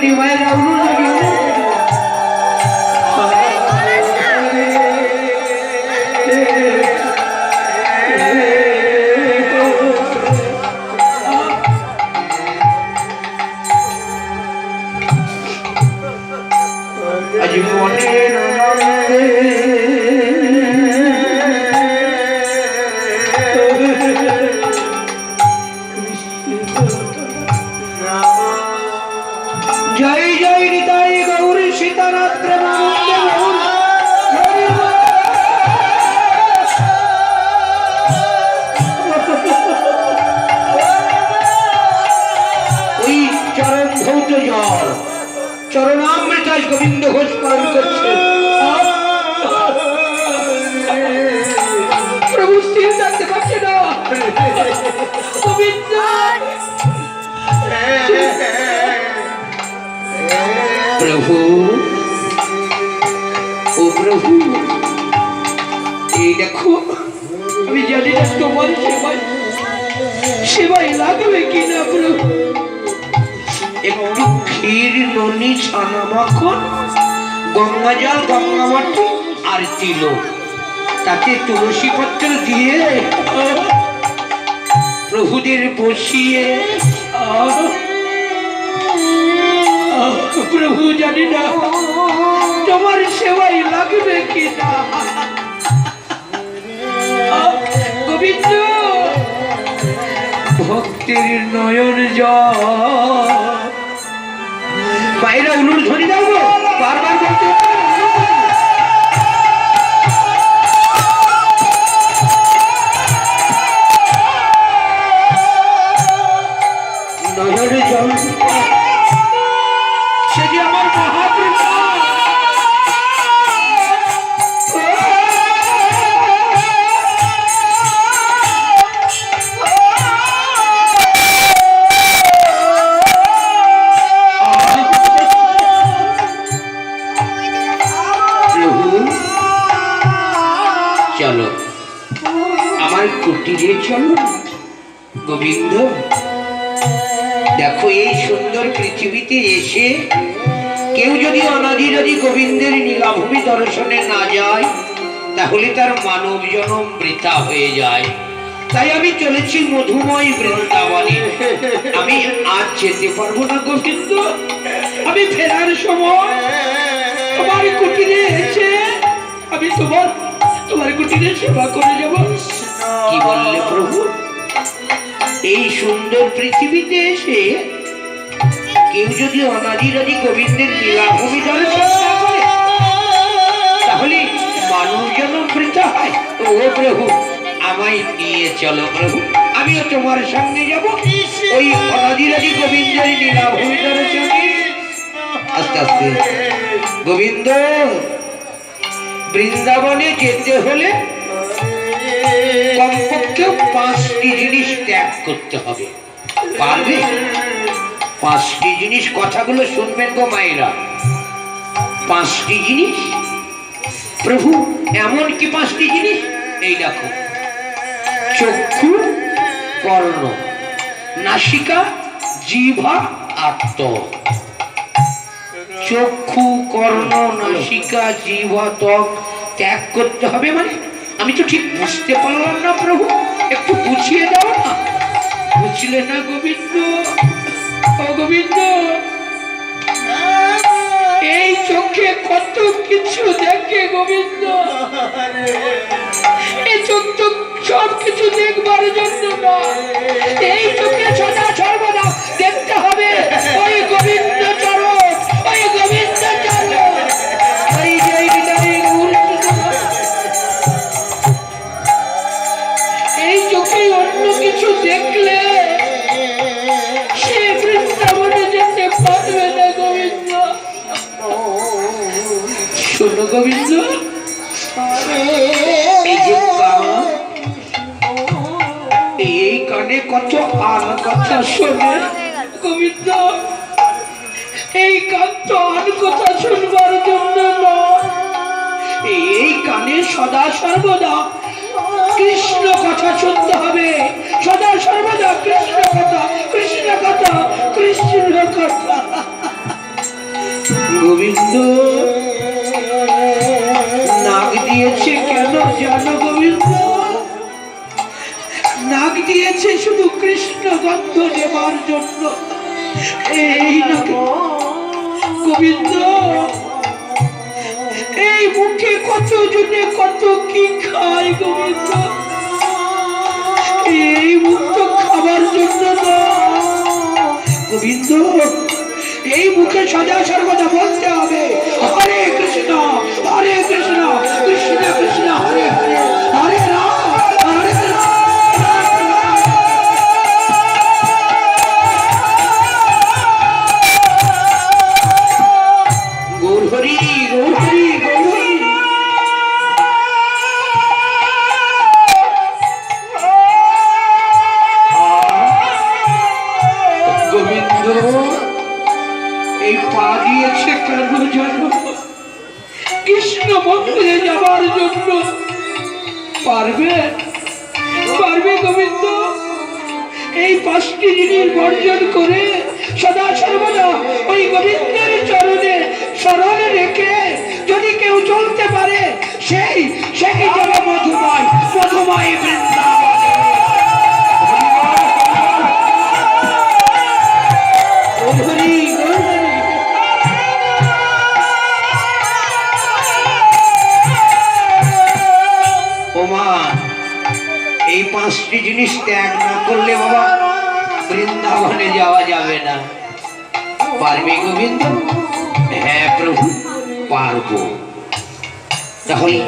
করি মায়ের জয় জয় নিতাই গৌরী সীতানাথ প্রেমানন্দে গৌর। ওই চরণ ধৌত জল চরণামৃতায় গোবিন্দ ঘোষ পালন করছে। প্রভু স্থির থাকতে পারছে না। গোবিন্দ প্রভু, ও প্রভু, এই দেখো আমি জানি না তোমার সেবাই লাগবে কিনা প্রভু। একটু ক্ষীর ননি ছানা মাখন গঙ্গা জল গঙ্গা মাটি আর তিল তাতে তুলসী পত্র দিয়ে প্রভুদের বসিয়ে প্রভু জানি না তোমার সেবাই লাগবে কিনা। গোবিন্দ ভক্তের নয়ন জল বাইরে উলুর ধরে যাবো বারবার বলতে নয়নের জল সেটি আমার মহাপ্রভু। চলো আমার কুটিরে চলো গোবিন্দ। দেখো এই সুন্দর পৃথিবীতে এসে কেউ যদি অনাদিরাদি গোবিন্দের নীলাভূমি দর্শনে না যায় তাহলে তার মানব জনম বৃথা হয়ে যায়। তাই আমি চলেছি মধুময় বৃন্দাবনে। আমি আজ যেতে পারবো না গোবিন্দ। আমি ফেরার সময় তোমার কুটিরে এসে আমি তোমার কুটিরে সেবা করে যাব। কি বললে প্রভু? এই সুন্দর পৃথিবীতে এসে কেউ যদি অনাদিরাদি গোবিন্দের লীলাভূমি দর্শন না করে তাহলে মানব জনম বৃথা হয়। ও প্রভু, আমায় নিয়ে চলো প্রভু, আমিও তোমার সঙ্গে যাব ওই অনাদিরাদি গোবিন্দের লীলাভূমি দর্শনে। আস্তে আস্তে গোবিন্দ, বৃন্দাবনে যেতে হলে কমপক্ষে 5টি জিনিস ত্যাগ করতে হবে। পারবে? 5টি জিনিস, কথাগুলো শুনবেন গো মায়েরা। 5টি জিনিস প্রভু, এমন কি 5টি জিনিস? এই দেখো, চক্ষু, কর্ণ, নাসিকা, জিহ্বা আর ত্বক। চক্ষু, কর্ণ, নাসিকা, জিহ্বা, ত্বক ত্যাগ করতে হবে মানে আমি তো ঠিক বুঝতে পারলাম না প্রভু, একটু বুঝিয়ে দাও না। বুঝলে না গোবিন্দ? ও গোবিন্দ, এই চোখে কত কিছু দেখে গোবিন্দ। এই চোখ তো সব কিছু দেখবার জন্য না, এই চোখে সদা সর্বদা দেখতে হবে ওই গোবিন্দ চরণ, ওই গোবিন্দ চরণ। এই চোখে অন্য কিছু দেখলে সে বৃন্দাবনে যেতে পারবে না গোবিন্দ। শোনো গোবিন্দ, এই যে এই কানে কত আন কথা শোনে গোবিন্দ। এই কান তো আন কথা শুনবার জন্য না, এই কানে সদা সর্বদা কৃষ্ণ কথা শুনতে হবে। সদা সর্বদা কৃষ্ণ কথা, কৃষ্ণ কথা, কৃষ্ণ কথা। গোবিন্দ নাক দিয়েছে কেন জানো গোবিন্দ? নাক দিয়েছে শুধু কৃষ্ণ গন্ধ নেবার জন্য। এই নাক গোবিন্দ, এই মুখে কত জনে কত কি খায় গোবিন্দ, এই মুখ তো খাবার জন্য না গোবিন্দ। এই মুখে সদা সর্বদা বলতে হবে হরে কৃষ্ণ হরে কৃষ্ণ কৃষ্ণ কৃষ্ণ হরে হরে হরে রাম হরে রাম। গৌর হরি গৌর হরি গৌর হরি। গোবিন্দ এই পা দিয়েছে কেন জানো? কৃষ্ণ মন্দিরে যাবার জন্য। পারবে পারবে গোবিন্দ? এই 5টি জিনিস বর্জন করে সদা সর্বদা ওই গোবিন্দের চরণে স্মরণ রেখে যদি কেউ চলতে পারে সেই যাবে মধুময় মধুময় বৃন্দাবন। এই 5টি জিনিস ত্যাগ না করলে বাবা বৃন্দাবনে যাওয়া যাবে না। পারবে গোবিন্দ? হ্যাঁ প্রভু পারবো। তাহলে